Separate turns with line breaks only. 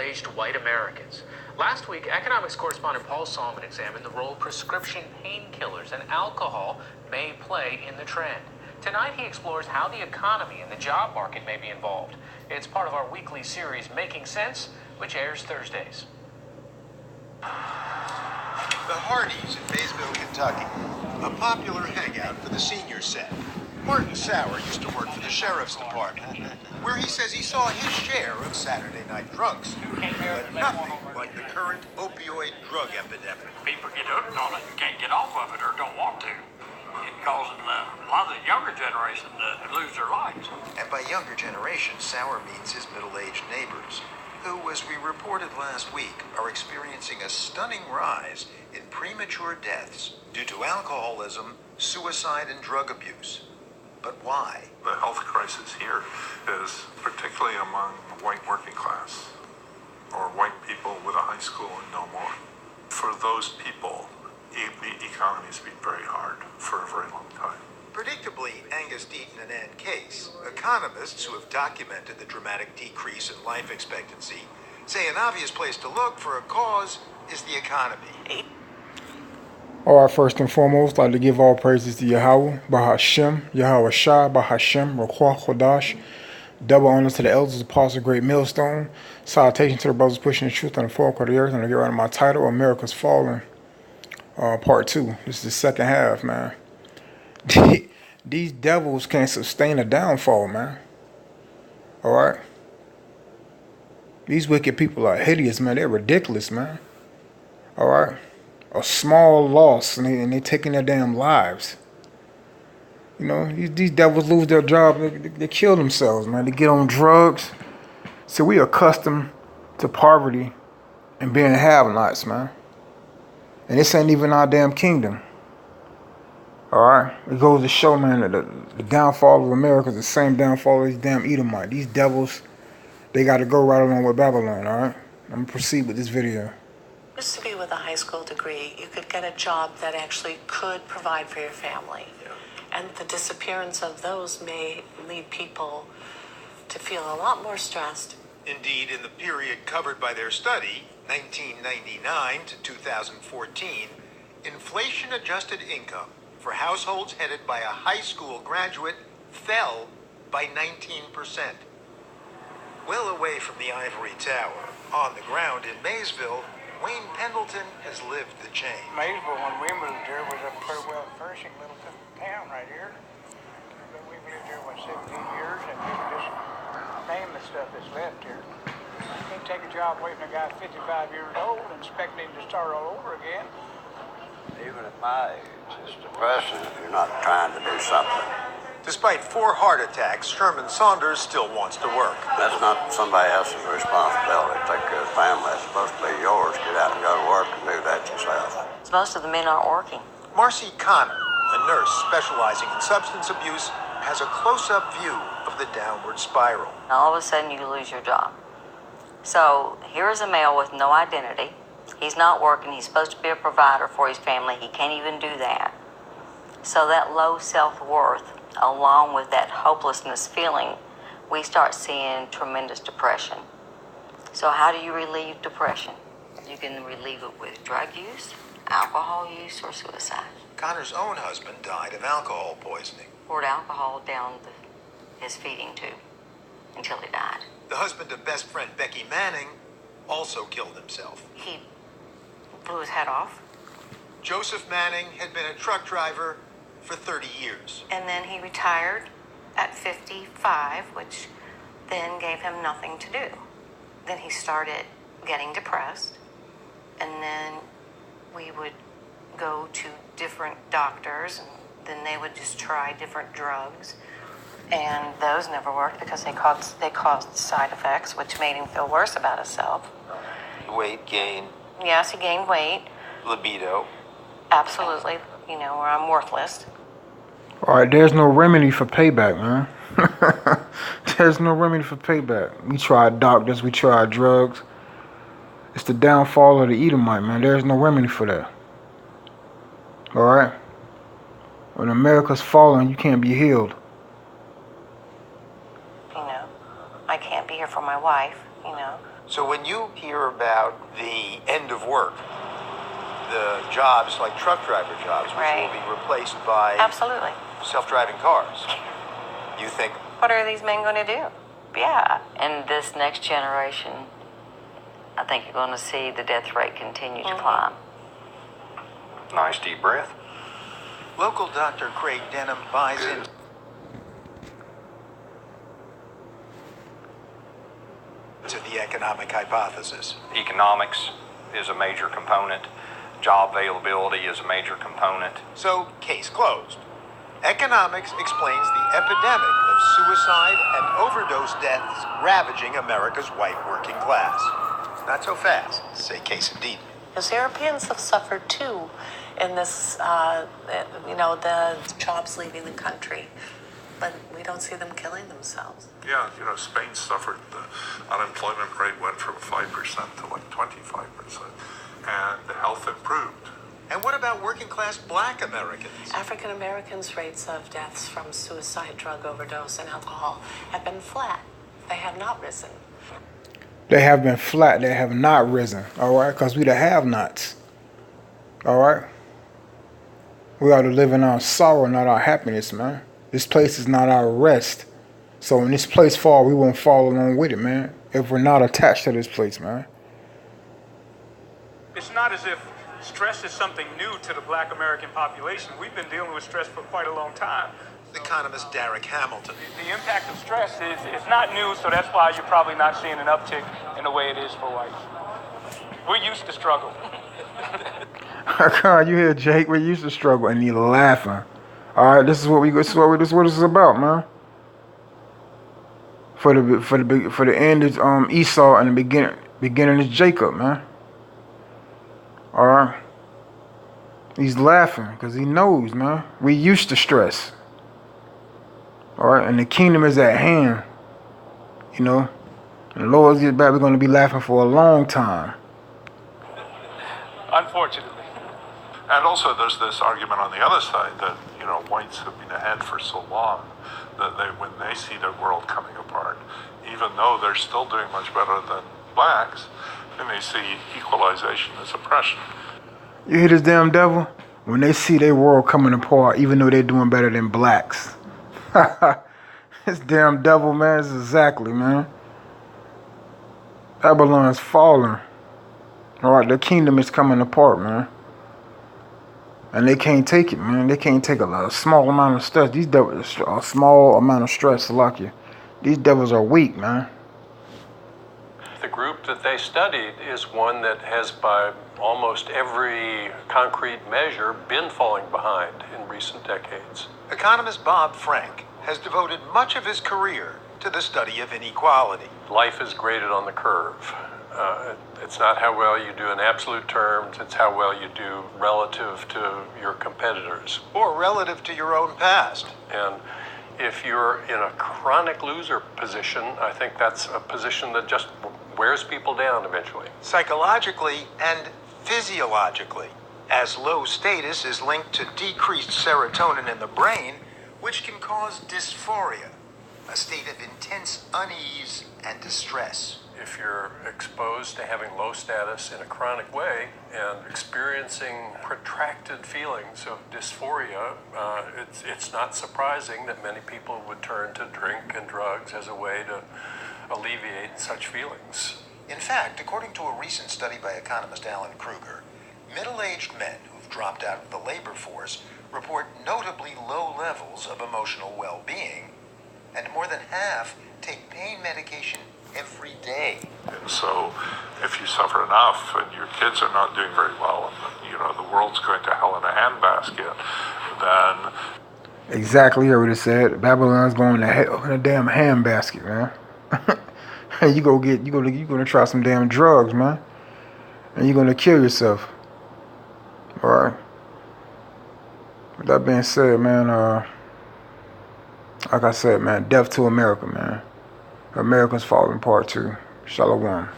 middle-aged white Americans. Last week, economics correspondent Paul Salmon examined the role prescription painkillers and alcohol may play in the trend. Tonight, he explores how the economy and the job market may be involved. It's part of our weekly series, Making Sense, which airs Thursdays.
The Hardys in Maysville, Kentucky, a popular hangout for the senior set. Martin Sauer used to work for the sheriff's department, where he says he saw his share of Saturday night drunks, but nothing like the current opioid drug epidemic.
People get hooked on it and can't get off of it or don't want to. It's causing a lot of the younger generation to lose their lives.
And by younger generation, Sauer means his middle-aged neighbors, who, as we reported last week, are experiencing a stunning rise in premature deaths due to alcoholism, suicide, and drug abuse. But why?
The health crisis here is particularly among the white working class, or white people with a high school and no more. For those people, the economy's been very hard for a very long time.
Predictably, Angus Deaton and Ann Case, economists who have documented the dramatic decrease in life expectancy, say an obvious place to look for a cause is the economy.
Alright, first and foremost, I'd like to give all praises to Yahweh, Bahashem, Yahweh Shah, Bahashem, Raquah Chodash. Double honors to the elders, apostles, great millstone. Salutation to the brothers pushing the truth on the four corners of the earth. And I get right on my title, America's Fallen, part 2. This is the second half, man. These devils can't sustain a downfall, man. Alright? These wicked people are hideous, man. They're ridiculous, man. Alright? A small loss, and they taking their damn lives. You know, these devils lose their job, they kill themselves, man. They get on drugs. So we are accustomed to poverty and being have-nots, man. And this ain't even our damn kingdom. Alright? It goes to show, man, that the downfall of America is the same downfall of these damn Edomites. These devils, they got to go right along with Babylon, alright? I'm going to proceed with this video.
Used to be with a high school degree, you could get a job that actually could provide for your family. Yeah. And the disappearance of those may lead people to feel a lot more stressed.
Indeed, in the period covered by their study, 1999 to 2014, inflation-adjusted income for households headed by a high school graduate fell by 19%. Well away from the ivory tower, on the ground in Maysville, Wayne Pendleton has lived the change.
Maysville, when we moved here, was a pretty well flourishing little town right here. But we've lived here, 17 years, and we just name the stuff that's left here. You can't take a job away from a guy 55 years old and expect him to start all over again.
Even at my age, it's depressing if you're not trying to do something.
Despite 4 heart attacks, Sherman Saunders still wants to work.
That's not somebody else's responsibility. Take care of the family. It's supposed to be yours. Get out and go to work and do that yourself.
Most of the men aren't working.
Marcy Connor, a nurse specializing in substance abuse, has a close-up view of the downward spiral.
All of a sudden, you lose your job. So here's a male with no identity. He's not working. He's supposed to be a provider for his family. He can't even do that. So that low self-worth, along with that hopelessness feeling, we start seeing tremendous depression. So how do you relieve depression? You can relieve it with drug use, alcohol use, or suicide.
Connor's own husband died of alcohol poisoning.
Poured alcohol down his feeding tube until he died.
The husband of best friend Becky Manning also killed himself.
He blew his head off.
Joseph Manning had been a truck driver for 30 years.
And then he retired at 55, which then gave him nothing to do. Then he started getting depressed, and then we would go to different doctors, and then they would just try different drugs, and those never worked because they caused side effects, which made him feel worse about himself.
Weight gain.
Yes, he gained weight.
Libido.
Absolutely, where I'm worthless.
Alright, there's no remedy for payback, man. There's no remedy for payback. We tried doctors, we tried drugs. It's the downfall of the Edomite, man. There's no remedy for that. Alright? When America's falling, you can't be healed.
I can't be here for my wife,
So when you hear about the end of work, the jobs like truck driver jobs, which
Right.
will be replaced by
Absolutely.
self-driving cars, you think,
What are these men going to do? Yeah. And this next generation, I think you're going to see the death rate continue to climb.
Nice deep breath.
local Dr. Craig Denham buys into the economic hypothesis.
Economics is a major component. Job availability is a major component.
So, case closed. Economics explains the epidemic of suicide and overdose deaths ravaging America's white working class. Not so fast, say case indeed.
Because Europeans have suffered too in this, the jobs leaving the country. But we don't see them killing themselves.
Yeah, Spain suffered. The unemployment rate went from 5% to like 25%, and the health improved.
And what about working class black Americans?
African Americans' rates of deaths from suicide, drug overdose, and alcohol have been flat. They have not risen.
They have been flat. They have not risen. All right? Because we the have-nots. All right? We ought to live in our sorrow, not our happiness, man. This place is not our rest. So when this place fall, we won't fall along with it, man. If we're not attached to this place, man.
It's not as if stress is something new to the black American population. We've been dealing with stress for quite a long time.
Economist Derek Hamilton.
The impact of stress is not new, so that's why you're probably not seeing an uptick in the way it is for whites. We're used to struggle.
God, you hear Jake? We used to struggle, and he laughing. All right, this is what this is about, man. For the end is Esau, and the beginning is Jacob, man. All right. He's laughing because he knows, man. We used to stress. All right, and the kingdom is at hand. And the Lord gets back, we're going to be laughing for a long time.
Unfortunately.
And also there's this argument on the other side that, whites have been ahead for so long that when they see the world coming apart, even though they're still doing much better than blacks, then they see equalization as oppression.
You hear this damn devil? When they see their world coming apart, even though they're doing better than blacks. This damn devil, man, is exactly, man. Babylon's falling. All right, the kingdom is coming apart, man. And they can't take it, man. They can't take a small amount of stress. These devils, a small amount of stress, like you. These devils are weak, man.
The group that they studied is one that has, by almost every concrete measure, been falling behind in recent decades.
Economist Bob Frank has devoted much of his career to the study of inequality.
Life is graded on the curve. It's not how well you do in absolute terms, it's how well you do relative to your competitors.
Or relative to your own past.
And if you're in a chronic loser position, I think that's a position that just wears people down eventually.
Psychologically and physiologically, as low status is linked to decreased serotonin in the brain, which can cause dysphoria, a state of intense unease and distress.
If you're exposed to having low status in a chronic way and experiencing protracted feelings of dysphoria, it's not surprising that many people would turn to drink and drugs as a way to alleviate such feelings.
In fact, according to a recent study by economist Alan Kruger, middle-aged men who've dropped out of the labor force report notably low levels of emotional well-being, and more than half take pain medication every day.
And so if you suffer enough and your kids are not doing very well and the world's going to hell in a handbasket, then
exactly what it said. Babylon's going to hell in a damn handbasket, man. you're gonna try some damn drugs, man. And you're gonna kill yourself. Alright. With that being said, man, like I said, man, death to America, man. America's falling apart too. Shalom.